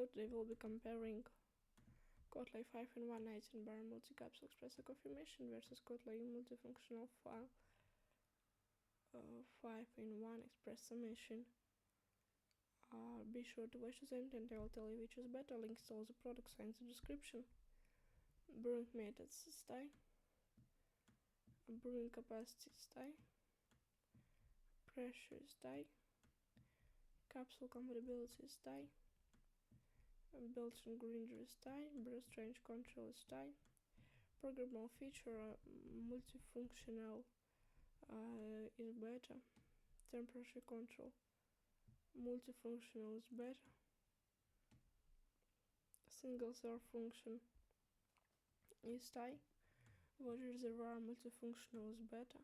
Hello, today we'll be comparing KOTLIE 5-in-1 19-bar multi-capsule espresso coffee machine versus KOTLIE multifunctional 5-in-1 espresso machine. Be sure to watch the end and I will tell you which is better. Links to all the products are in the description. Brewing methods stay. Brewing capacity stay. Pressure stay. Capsule compatibility stay. Built-in grinder stay. Brew range control stay. Programmable feature multifunctional is better. Temperature control multifunctional is better. Single serve function is stay. Water reservoir multifunctional is better.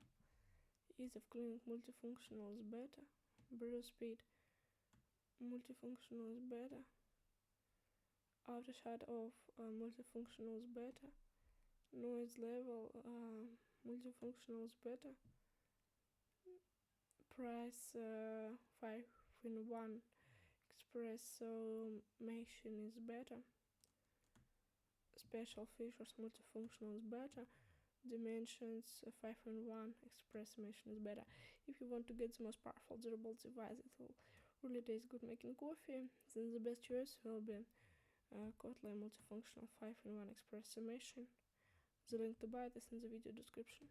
Ease of cleaning multifunctional is better. Brew speed multifunctional is better. Aftershot of multifunctional is better. Noise level multifunctional is better. Price 5-in-1 espresso machine is better. Special features multifunctional is better. Dimensions 5-in-1 espresso machine is better. If you want to get the most powerful durable device that will really taste good making coffee, then the best choice will be KOTLIE multifunctional 5-in-1 espresso machine. The link to buy it is in the video description.